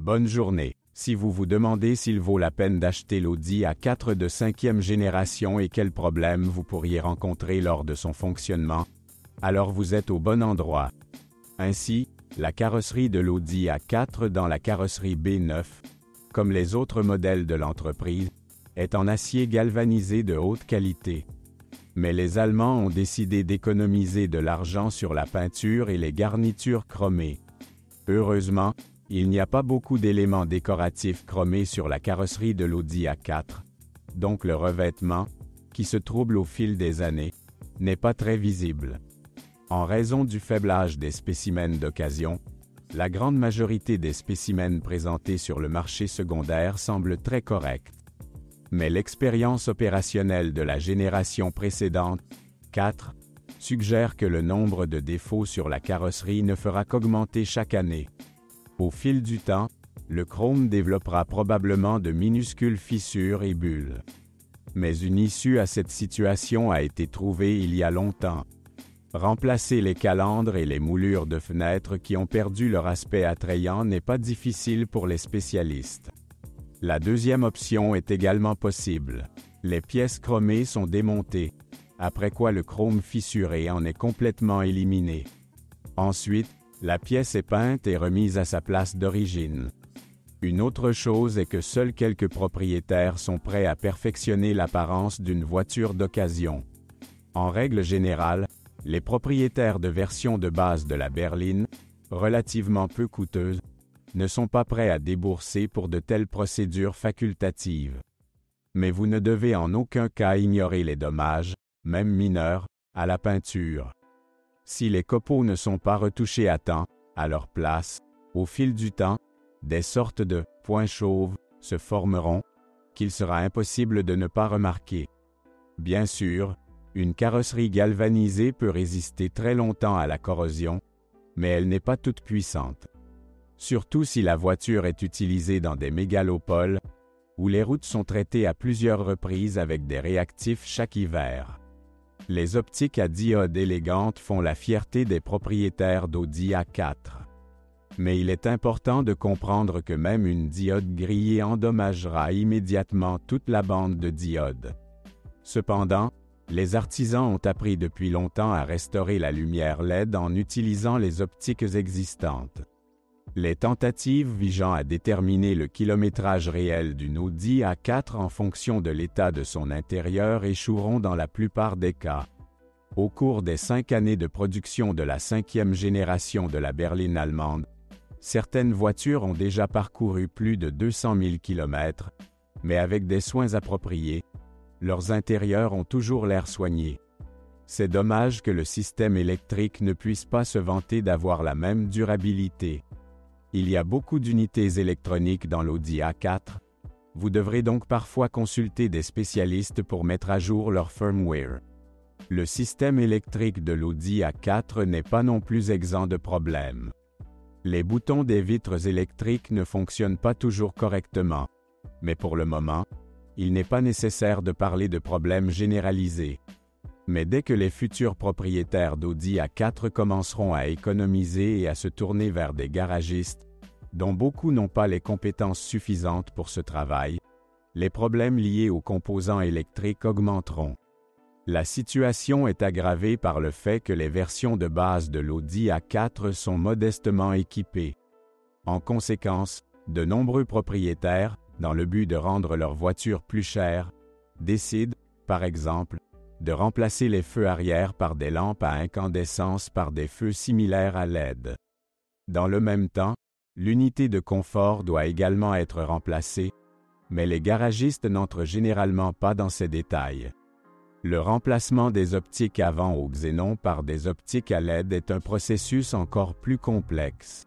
Bonne journée. Si vous vous demandez s'il vaut la peine d'acheter l'Audi A4 de 5e génération et quels problèmes vous pourriez rencontrer lors de son fonctionnement, alors vous êtes au bon endroit. Ainsi, la carrosserie de l'Audi A4 dans la carrosserie B9, comme les autres modèles de l'entreprise, est en acier galvanisé de haute qualité. Mais les Allemands ont décidé d'économiser de l'argent sur la peinture et les garnitures chromées. Heureusement, il n'y a pas beaucoup d'éléments décoratifs chromés sur la carrosserie de l'Audi A4, donc le revêtement, qui se trouble au fil des années, n'est pas très visible. En raison du faible âge des spécimens d'occasion, la grande majorité des spécimens présentés sur le marché secondaire semblent très corrects. Mais l'expérience opérationnelle de la génération précédente, 4, suggère que le nombre de défauts sur la carrosserie ne fera qu'augmenter chaque année. Au fil du temps, le chrome développera probablement de minuscules fissures et bulles. Mais une issue à cette situation a été trouvée il y a longtemps. Remplacer les calandres et les moulures de fenêtres qui ont perdu leur aspect attrayant n'est pas difficile pour les spécialistes. La deuxième option est également possible. Les pièces chromées sont démontées, après quoi le chrome fissuré en est complètement éliminé. Ensuite, la pièce est peinte et remise à sa place d'origine. Une autre chose est que seuls quelques propriétaires sont prêts à perfectionner l'apparence d'une voiture d'occasion. En règle générale, les propriétaires de versions de base de la berline, relativement peu coûteuses, ne sont pas prêts à débourser pour de telles procédures facultatives. Mais vous ne devez en aucun cas ignorer les dommages, même mineurs, à la peinture. Si les copeaux ne sont pas retouchés à temps, à leur place, au fil du temps, des sortes de points chauves se formeront, qu'il sera impossible de ne pas remarquer. Bien sûr, une carrosserie galvanisée peut résister très longtemps à la corrosion, mais elle n'est pas toute puissante. Surtout si la voiture est utilisée dans des mégalopoles, où les routes sont traitées à plusieurs reprises avec des réactifs chaque hiver. Les optiques à diode élégantes font la fierté des propriétaires d'Audi A4. Mais il est important de comprendre que même une diode grillée endommagera immédiatement toute la bande de diodes. Cependant, les artisans ont appris depuis longtemps à restaurer la lumière LED en utilisant les optiques existantes. Les tentatives visant à déterminer le kilométrage réel d'une Audi A4 en fonction de l'état de son intérieur échoueront dans la plupart des cas. Au cours des 5 années de production de la 5e génération de la berline allemande, certaines voitures ont déjà parcouru plus de 200 000 km, mais avec des soins appropriés, leurs intérieurs ont toujours l'air soignés. C'est dommage que le système électrique ne puisse pas se vanter d'avoir la même durabilité. Il y a beaucoup d'unités électroniques dans l'Audi A4. Vous devrez donc parfois consulter des spécialistes pour mettre à jour leur firmware. Le système électrique de l'Audi A4 n'est pas non plus exempt de problèmes. Les boutons des vitres électriques ne fonctionnent pas toujours correctement, mais pour le moment, il n'est pas nécessaire de parler de problèmes généralisés. Mais dès que les futurs propriétaires d'Audi A4 commenceront à économiser et à se tourner vers des garagistes, dont beaucoup n'ont pas les compétences suffisantes pour ce travail, les problèmes liés aux composants électriques augmenteront. La situation est aggravée par le fait que les versions de base de l'Audi A4 sont modestement équipées. En conséquence, de nombreux propriétaires, dans le but de rendre leur voiture plus chère, décident, par exemple, de remplacer les feux arrière par des lampes à incandescence par des feux similaires à LED. Dans le même temps, l'unité de confort doit également être remplacée, mais les garagistes n'entrent généralement pas dans ces détails. Le remplacement des optiques avant au xénon par des optiques à LED est un processus encore plus complexe.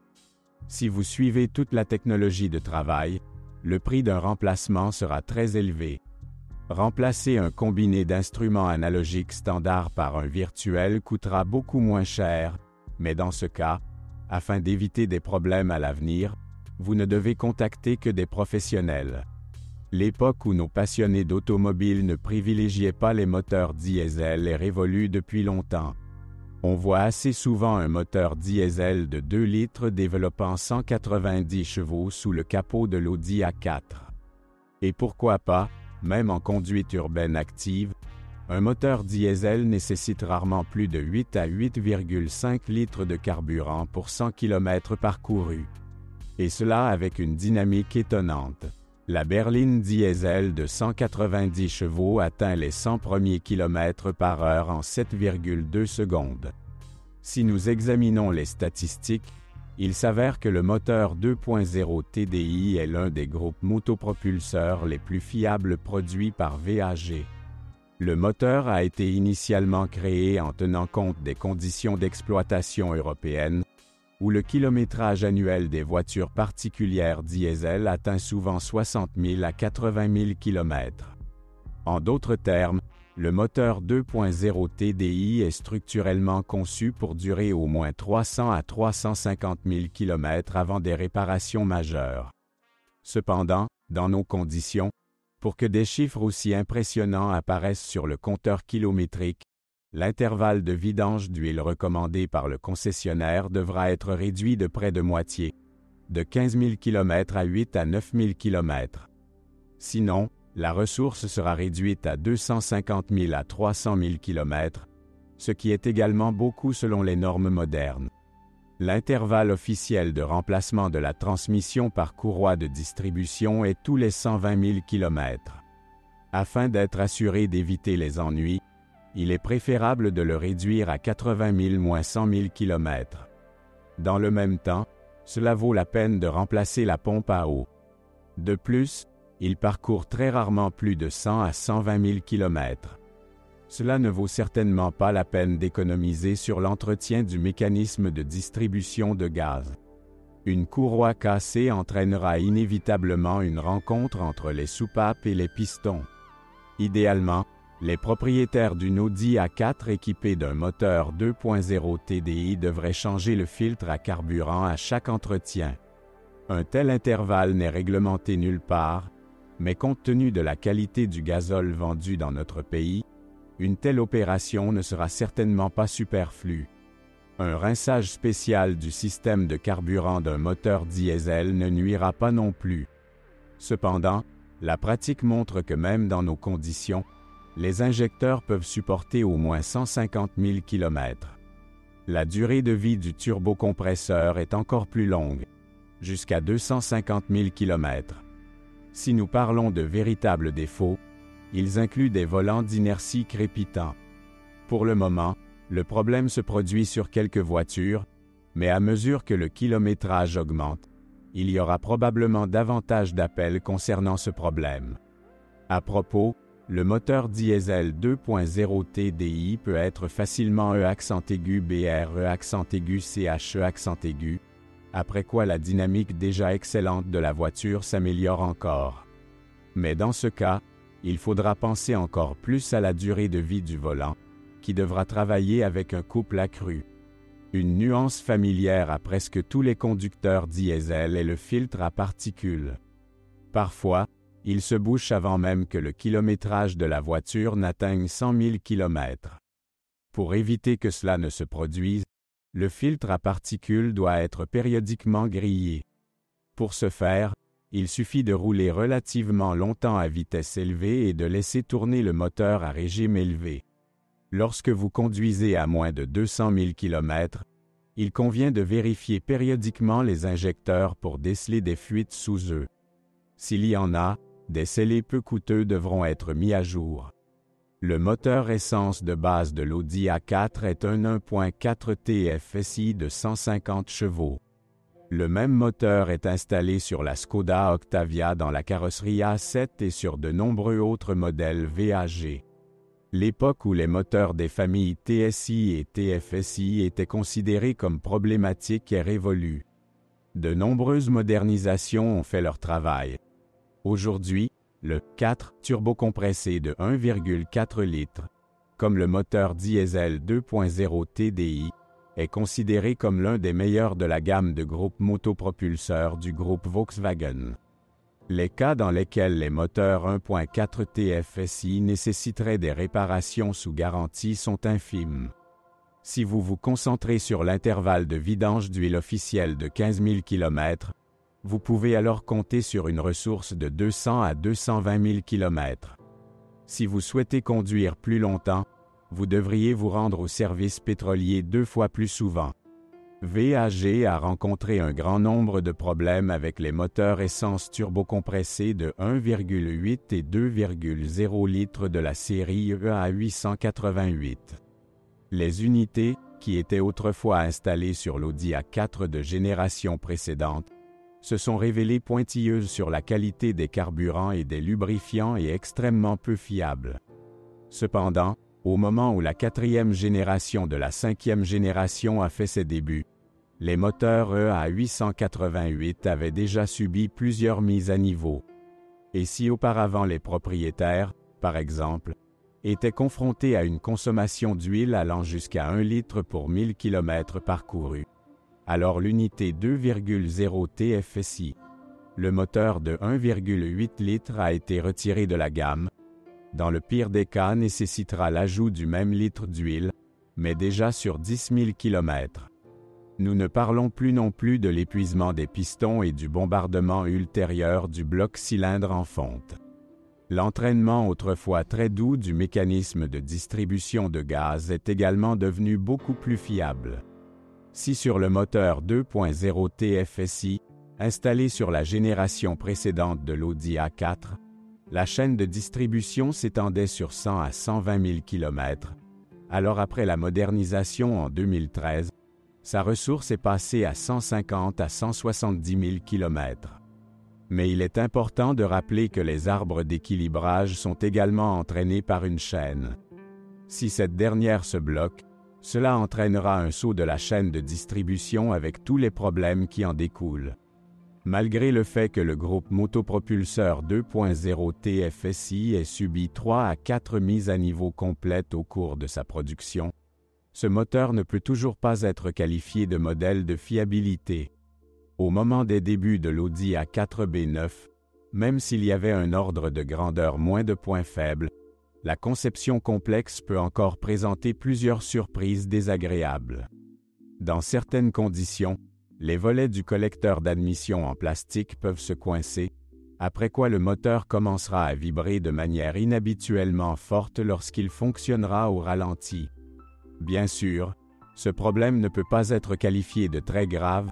Si vous suivez toute la technologie de travail, le prix d'un remplacement sera très élevé. Remplacer un combiné d'instruments analogiques standards par un virtuel coûtera beaucoup moins cher, mais dans ce cas, afin d'éviter des problèmes à l'avenir, vous ne devez contacter que des professionnels. L'époque où nos passionnés d'automobile ne privilégiaient pas les moteurs diesel est révolue depuis longtemps. On voit assez souvent un moteur diesel de 2 litres développant 190 chevaux sous le capot de l'Audi A4. Et pourquoi pas, même en conduite urbaine active, un moteur diesel nécessite rarement plus de 8 à 8,5 litres de carburant pour 100 km parcourus. Et cela avec une dynamique étonnante. La berline diesel de 190 chevaux atteint les 100 premiers kilomètres par heure en 7,2 secondes. Si nous examinons les statistiques, il s'avère que le moteur 2.0 TDI est l'un des groupes motopropulseurs les plus fiables produits par VAG. Le moteur a été initialement créé en tenant compte des conditions d'exploitation européennes, où le kilométrage annuel des voitures particulières diesel atteint souvent 60 000 à 80 000 km. En d'autres termes, le moteur 2.0 TDI est structurellement conçu pour durer au moins 300 à 350 000 km avant des réparations majeures. Cependant, dans nos conditions, pour que des chiffres aussi impressionnants apparaissent sur le compteur kilométrique, l'intervalle de vidange d'huile recommandé par le concessionnaire devra être réduit de près de moitié, de 15 000 km à 8 à 9 000 km. Sinon, la ressource sera réduite à 250 000 à 300 000 km, ce qui est également beaucoup selon les normes modernes. L'intervalle officiel de remplacement de la transmission par courroie de distribution est tous les 120 000 km. Afin d'être assuré d'éviter les ennuis, il est préférable de le réduire à 80 000 - 100 000 km. Dans le même temps, cela vaut la peine de remplacer la pompe à eau. De plus, il parcourt très rarement plus de 100 à 120 000 km. Cela ne vaut certainement pas la peine d'économiser sur l'entretien du mécanisme de distribution de gaz. Une courroie cassée entraînera inévitablement une rencontre entre les soupapes et les pistons. Idéalement, les propriétaires d'une Audi A4 équipée d'un moteur 2.0 TDI devraient changer le filtre à carburant à chaque entretien. Un tel intervalle n'est réglementé nulle part, mais compte tenu de la qualité du gazole vendu dans notre pays, une telle opération ne sera certainement pas superflue. Un rinçage spécial du système de carburant d'un moteur diesel ne nuira pas non plus. Cependant, la pratique montre que même dans nos conditions, les injecteurs peuvent supporter au moins 150 000 km. La durée de vie du turbocompresseur est encore plus longue, jusqu'à 250 000 km. Si nous parlons de véritables défauts, ils incluent des volants d'inertie crépitants. Pour le moment, le problème se produit sur quelques voitures, mais à mesure que le kilométrage augmente, il y aura probablement davantage d'appels concernant ce problème. À propos, le moteur diesel 2.0 TDI peut être facilement E accent aigu BR E accent aigu CH E accent aigu, après quoi la dynamique déjà excellente de la voiture s'améliore encore. Mais dans ce cas, il faudra penser encore plus à la durée de vie du volant, qui devra travailler avec un couple accru. Une nuance familière à presque tous les conducteurs diesel est le filtre à particules. Parfois, il se bouche avant même que le kilométrage de la voiture n'atteigne 100 000 km. Pour éviter que cela ne se produise, le filtre à particules doit être périodiquement grillé. Pour ce faire, il suffit de rouler relativement longtemps à vitesse élevée et de laisser tourner le moteur à régime élevé. Lorsque vous conduisez à moins de 200 000 km, il convient de vérifier périodiquement les injecteurs pour déceler des fuites sous eux. S'il y en a, des scellés peu coûteux devront être mis à jour. Le moteur essence de base de l'Audi A4 est un 1.4 TFSI de 150 chevaux. Le même moteur est installé sur la Skoda Octavia dans la carrosserie A7 et sur de nombreux autres modèles VAG. L'époque où les moteurs des familles TSI et TFSI étaient considérés comme problématiques est révolue. De nombreuses modernisations ont fait leur travail. Aujourd'hui, le 4 turbocompressé de 1,4 litres, comme le moteur diesel 2.0 TDI, est considéré comme l'un des meilleurs de la gamme de groupes motopropulseurs du groupe Volkswagen. Les cas dans lesquels les moteurs 1.4 TFSI nécessiteraient des réparations sous garantie sont infimes. Si vous vous concentrez sur l'intervalle de vidange d'huile officiel de 15 000 km, vous pouvez alors compter sur une ressource de 200 à 220 000 km. Si vous souhaitez conduire plus longtemps, vous devriez vous rendre au service pétrolier 2 fois plus souvent. VAG a rencontré un grand nombre de problèmes avec les moteurs essence turbocompressés de 1,8 et 2,0 litres de la série EA 888. Les unités, qui étaient autrefois installées sur l'Audi A4 de génération précédente, se sont révélées pointilleuses sur la qualité des carburants et des lubrifiants et extrêmement peu fiables. Cependant, au moment où la 4e génération de la 5e génération a fait ses débuts, les moteurs EA 888 avaient déjà subi plusieurs mises à niveau. Et si auparavant les propriétaires, par exemple, étaient confrontés à une consommation d'huile allant jusqu'à 1 litre pour 1000 km parcourus, alors l'unité 2,0 TFSI, le moteur de 1,8 litre a été retiré de la gamme. Dans le pire des cas, nécessitera l'ajout du même litre d'huile, mais déjà sur 10 000 km. Nous ne parlons plus non plus de l'épuisement des pistons et du bombardement ultérieur du bloc cylindre en fonte. L'entraînement autrefois très doux du mécanisme de distribution de gaz est également devenu beaucoup plus fiable. Si sur le moteur 2.0 TFSI, installé sur la génération précédente de l'Audi A4, la chaîne de distribution s'étendait sur 100 à 120 000 km. Alors après la modernisation en 2013, sa ressource est passée à 150 à 170 000 km. Mais il est important de rappeler que les arbres d'équilibrage sont également entraînés par une chaîne. Si cette dernière se bloque, cela entraînera un saut de la chaîne de distribution avec tous les problèmes qui en découlent. Malgré le fait que le groupe motopropulseur 2.0 TFSI ait subi 3 à 4 mises à niveau complètes au cours de sa production, ce moteur ne peut toujours pas être qualifié de modèle de fiabilité. Au moment des débuts de l'Audi A4B9, même s'il y avait un ordre de grandeur moins de points faibles, la conception complexe peut encore présenter plusieurs surprises désagréables. Dans certaines conditions, les volets du collecteur d'admission en plastique peuvent se coincer, après quoi le moteur commencera à vibrer de manière inhabituellement forte lorsqu'il fonctionnera au ralenti. Bien sûr, ce problème ne peut pas être qualifié de très grave,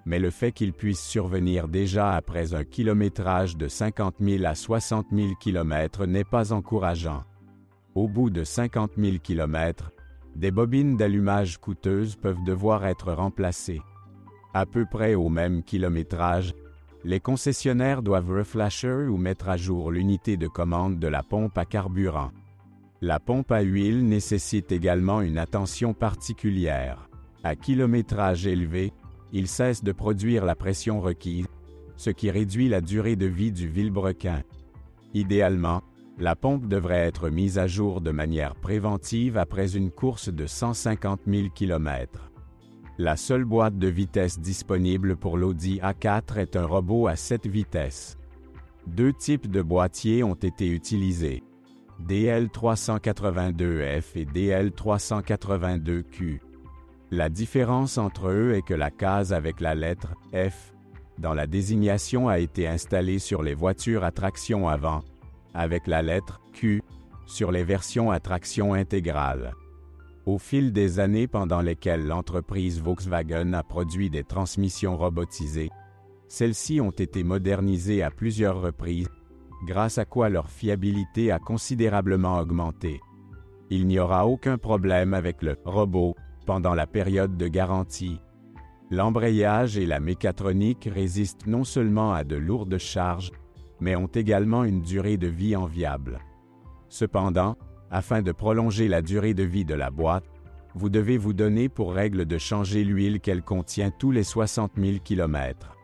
mais le fait qu'il puisse survenir déjà après un kilométrage de 50 000 à 60 000 km n'est pas encourageant. Au bout de 50 000 km, des bobines d'allumage coûteuses peuvent devoir être remplacées. À peu près au même kilométrage, les concessionnaires doivent reflasher ou mettre à jour l'unité de commande de la pompe à carburant. La pompe à huile nécessite également une attention particulière. À kilométrage élevé, il cesse de produire la pression requise, ce qui réduit la durée de vie du vilebrequin. Idéalement, la pompe devrait être mise à jour de manière préventive après une course de 150 000 km. La seule boîte de vitesse disponible pour l'Audi A4 est un robot à 7 vitesses. 2 types de boîtiers ont été utilisés, DL382F et DL382Q. La différence entre eux est que la case avec la lettre F dans la désignation a été installée sur les voitures à traction avant, avec la lettre Q sur les versions à traction intégrale. Au fil des années pendant lesquelles l'entreprise Volkswagen a produit des transmissions robotisées, celles-ci ont été modernisées à plusieurs reprises, grâce à quoi leur fiabilité a considérablement augmenté. Il n'y aura aucun problème avec le robot pendant la période de garantie. L'embrayage et la mécatronique résistent non seulement à de lourdes charges, mais ont également une durée de vie enviable. Cependant, afin de prolonger la durée de vie de la boîte, vous devez vous donner pour règle de changer l'huile qu'elle contient tous les 60 000 km.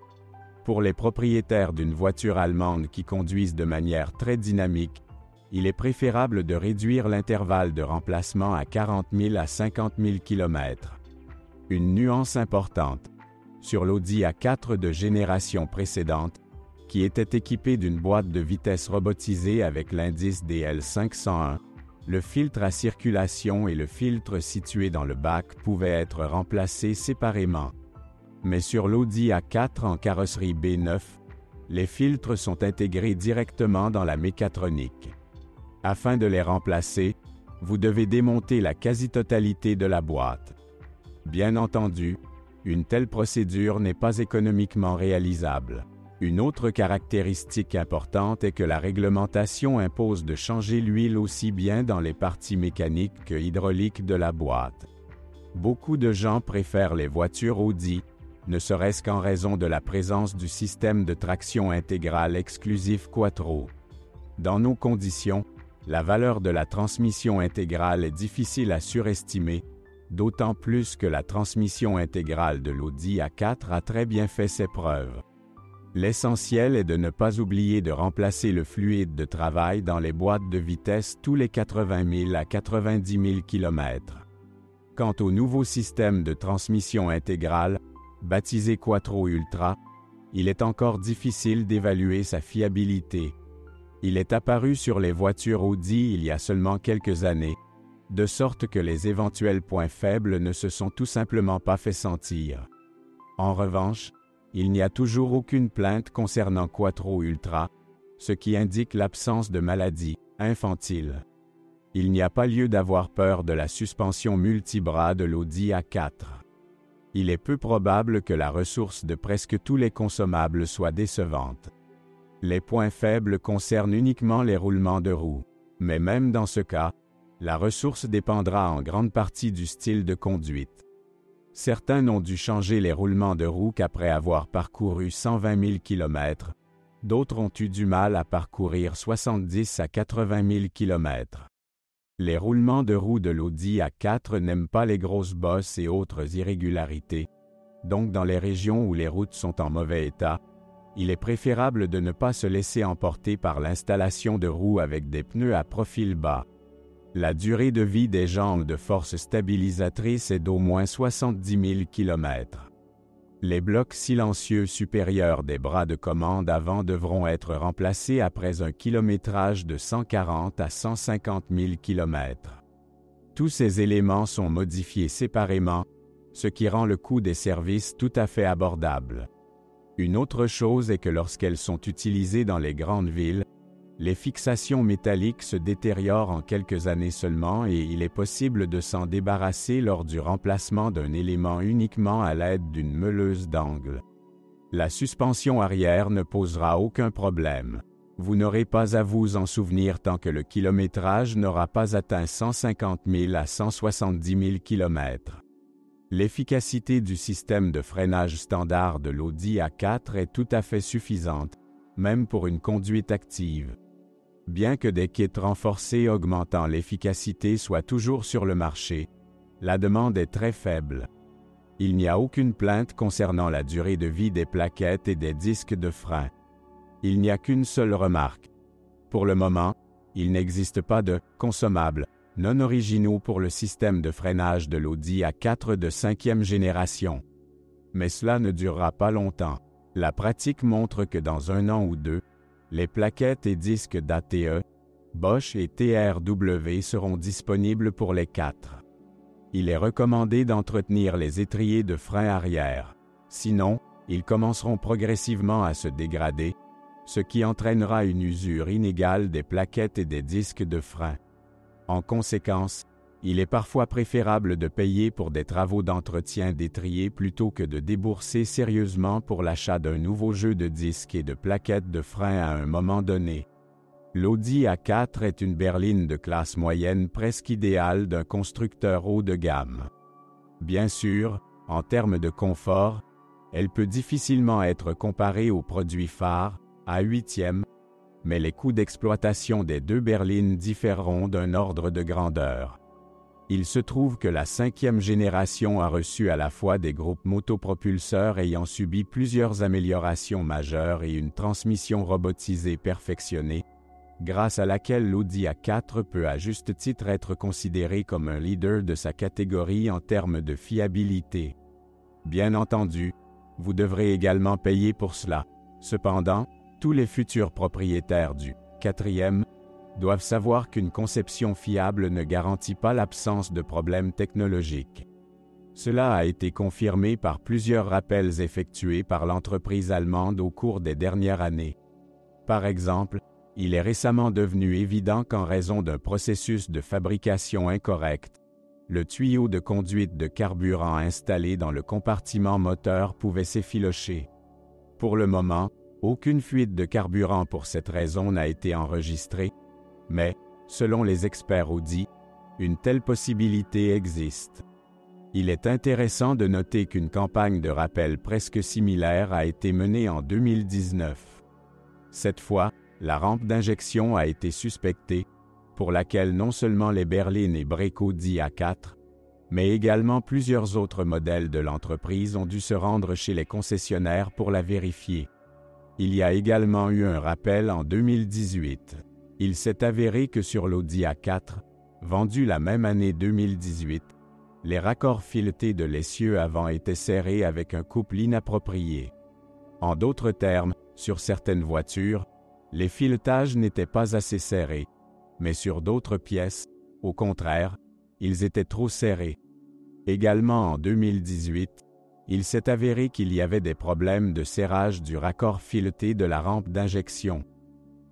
Pour les propriétaires d'une voiture allemande qui conduisent de manière très dynamique, il est préférable de réduire l'intervalle de remplacement à 40 000 à 50 000 km. Une nuance importante. Sur l'Audi A4 de génération précédente, qui était équipé d'une boîte de vitesse robotisée avec l'indice DL501, Le filtre à circulation et le filtre situé dans le bac pouvaient être remplacés séparément. Mais sur l'Audi A4 en carrosserie B9, les filtres sont intégrés directement dans la mécatronique. Afin de les remplacer, vous devez démonter la quasi-totalité de la boîte. Bien entendu, une telle procédure n'est pas économiquement réalisable. Une autre caractéristique importante est que la réglementation impose de changer l'huile aussi bien dans les parties mécaniques que hydrauliques de la boîte. Beaucoup de gens préfèrent les voitures Audi, ne serait-ce qu'en raison de la présence du système de traction intégrale exclusif Quattro. Dans nos conditions, la valeur de la transmission intégrale est difficile à surestimer, d'autant plus que la transmission intégrale de l'Audi A4 a très bien fait ses preuves. L'essentiel est de ne pas oublier de remplacer le fluide de travail dans les boîtes de vitesse tous les 80 000 à 90 000 km. Quant au nouveau système de transmission intégrale, baptisé Quattro Ultra, il est encore difficile d'évaluer sa fiabilité. Il est apparu sur les voitures Audi il y a seulement quelques années, de sorte que les éventuels points faibles ne se sont tout simplement pas fait sentir. En revanche, il n'y a toujours aucune plainte concernant Quattro Ultra, ce qui indique l'absence de maladie infantile. Il n'y a pas lieu d'avoir peur de la suspension multibras de l'Audi A4. Il est peu probable que la ressource de presque tous les consommables soit décevante. Les points faibles concernent uniquement les roulements de roues, mais même dans ce cas, la ressource dépendra en grande partie du style de conduite. Certains n'ont dû changer les roulements de roues qu'après avoir parcouru 120 000 km, d'autres ont eu du mal à parcourir 70 à 80 000 km. Les roulements de roues de l'Audi A4 n'aiment pas les grosses bosses et autres irrégularités, donc dans les régions où les routes sont en mauvais état, il est préférable de ne pas se laisser emporter par l'installation de roues avec des pneus à profil bas. La durée de vie des jambes de force stabilisatrice est d'au moins 70 000 km. Les blocs silencieux supérieurs des bras de commande avant devront être remplacés après un kilométrage de 140 à 150 000 km. Tous ces éléments sont modifiés séparément, ce qui rend le coût des services tout à fait abordable. Une autre chose est que lorsqu'elles sont utilisées dans les grandes villes, les fixations métalliques se détériorent en quelques années seulement et il est possible de s'en débarrasser lors du remplacement d'un élément uniquement à l'aide d'une meuleuse d'angle. La suspension arrière ne posera aucun problème. Vous n'aurez pas à vous en souvenir tant que le kilométrage n'aura pas atteint 150 000 à 170 000 km. L'efficacité du système de freinage standard de l'Audi A4 est tout à fait suffisante, même pour une conduite active. Bien que des kits renforcés augmentant l'efficacité soient toujours sur le marché, la demande est très faible. Il n'y a aucune plainte concernant la durée de vie des plaquettes et des disques de frein. Il n'y a qu'une seule remarque. Pour le moment, il n'existe pas de « consommables » non originaux pour le système de freinage de l'Audi A4 de 5e génération. Mais cela ne durera pas longtemps. La pratique montre que dans 1 an ou 2, les plaquettes et disques d'ATE, Bosch et TRW seront disponibles pour les 4. Il est recommandé d'entretenir les étriers de frein arrière. Sinon, ils commenceront progressivement à se dégrader, ce qui entraînera une usure inégale des plaquettes et des disques de frein. En conséquence, il est parfois préférable de payer pour des travaux d'entretien d'étrier plutôt que de débourser sérieusement pour l'achat d'un nouveau jeu de disques et de plaquettes de frein à un moment donné. L'Audi A4 est une berline de classe moyenne presque idéale d'un constructeur haut de gamme. Bien sûr, en termes de confort, elle peut difficilement être comparée aux produits phares, A8e, mais les coûts d'exploitation des deux berlines différeront d'un ordre de grandeur. Il se trouve que la 5e génération a reçu à la fois des groupes motopropulseurs ayant subi plusieurs améliorations majeures et une transmission robotisée perfectionnée, grâce à laquelle l'Audi A4 peut à juste titre être considéré comme un leader de sa catégorie en termes de fiabilité. Bien entendu, vous devrez également payer pour cela. Cependant, tous les futurs propriétaires du 4e doivent savoir qu'une conception fiable ne garantit pas l'absence de problèmes technologiques. Cela a été confirmé par plusieurs rappels effectués par l'entreprise allemande au cours des dernières années. Par exemple, il est récemment devenu évident qu'en raison d'un processus de fabrication incorrect, le tuyau de conduite de carburant installé dans le compartiment moteur pouvait s'effilocher. Pour le moment, aucune fuite de carburant pour cette raison n'a été enregistrée, mais, selon les experts Audi, une telle possibilité existe. Il est intéressant de noter qu'une campagne de rappel presque similaire a été menée en 2019. Cette fois, la rampe d'injection a été suspectée, pour laquelle non seulement les berlines et breaks Audi A4, mais également plusieurs autres modèles de l'entreprise ont dû se rendre chez les concessionnaires pour la vérifier. Il y a également eu un rappel en 2018. Il s'est avéré que sur l'Audi A4, vendu la même année 2018, les raccords filetés de l'essieu avant étaient serrés avec un couple inapproprié. En d'autres termes, sur certaines voitures, les filetages n'étaient pas assez serrés, mais sur d'autres pièces, au contraire, ils étaient trop serrés. Également en 2018, il s'est avéré qu'il y avait des problèmes de serrage du raccord fileté de la rampe d'injection.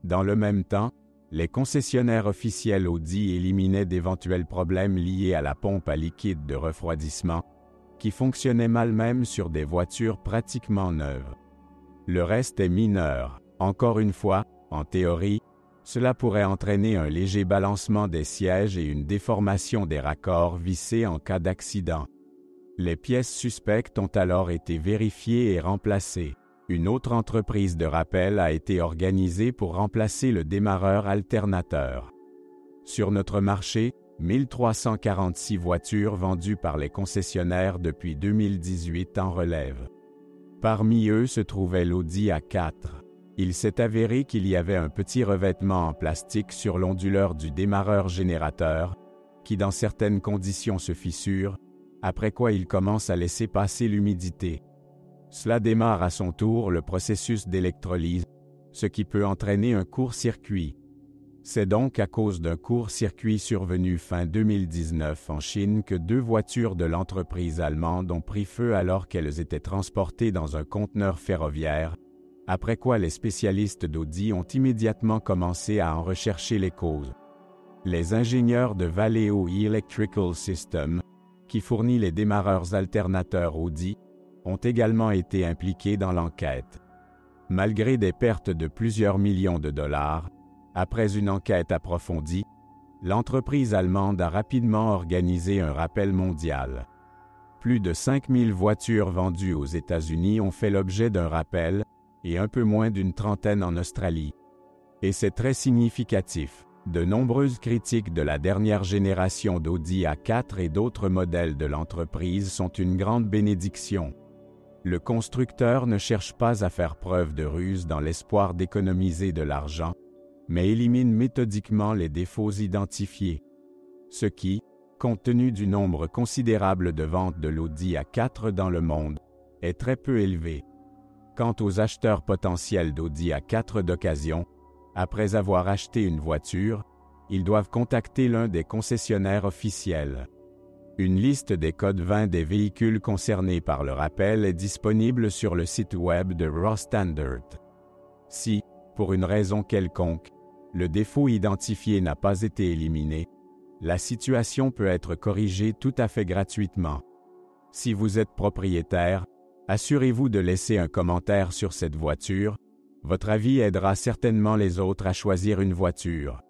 Dans le même temps, les concessionnaires officiels Audi éliminaient d'éventuels problèmes liés à la pompe à liquide de refroidissement, qui fonctionnait mal même sur des voitures pratiquement neuves. Le reste est mineur. Encore une fois, en théorie, cela pourrait entraîner un léger balancement des sièges et une déformation des raccords vissés en cas d'accident. Les pièces suspectes ont alors été vérifiées et remplacées. Une autre entreprise de rappel a été organisée pour remplacer le démarreur alternateur. Sur notre marché, 1346 voitures vendues par les concessionnaires depuis 2018 en relèvent. Parmi eux se trouvait l'Audi A4. Il s'est avéré qu'il y avait un petit revêtement en plastique sur l'onduleur du démarreur générateur, qui dans certaines conditions se fissure, après quoi il commence à laisser passer l'humidité. Cela démarre à son tour le processus d'électrolyse, ce qui peut entraîner un court-circuit. C'est donc à cause d'un court-circuit survenu fin 2019 en Chine que 2 voitures de l'entreprise allemande ont pris feu alors qu'elles étaient transportées dans un conteneur ferroviaire, après quoi les spécialistes d'Audi ont immédiatement commencé à en rechercher les causes. Les ingénieurs de Valeo Electrical Systems, qui fournit les démarreurs alternateurs Audi, ont également été impliqués dans l'enquête. Malgré des pertes de plusieurs millions de dollars, après une enquête approfondie, l'entreprise allemande a rapidement organisé un rappel mondial. Plus de 5000 voitures vendues aux États-Unis ont fait l'objet d'un rappel, et un peu moins d'une trentaine en Australie. Et c'est très significatif. De nombreuses critiques de la dernière génération d'Audi A4 et d'autres modèles de l'entreprise sont une grande bénédiction. Le constructeur ne cherche pas à faire preuve de ruse dans l'espoir d'économiser de l'argent, mais élimine méthodiquement les défauts identifiés. Ce qui, compte tenu du nombre considérable de ventes de l'Audi A4 dans le monde, est très peu élevé. Quant aux acheteurs potentiels d'Audi A4 d'occasion, après avoir acheté une voiture, ils doivent contacter l'un des concessionnaires officiels. Une liste des codes VIN des véhicules concernés par le rappel est disponible sur le site web de Raw Standard. Si, pour une raison quelconque, le défaut identifié n'a pas été éliminé, la situation peut être corrigée tout à fait gratuitement. Si vous êtes propriétaire, assurez-vous de laisser un commentaire sur cette voiture. Votre avis aidera certainement les autres à choisir une voiture.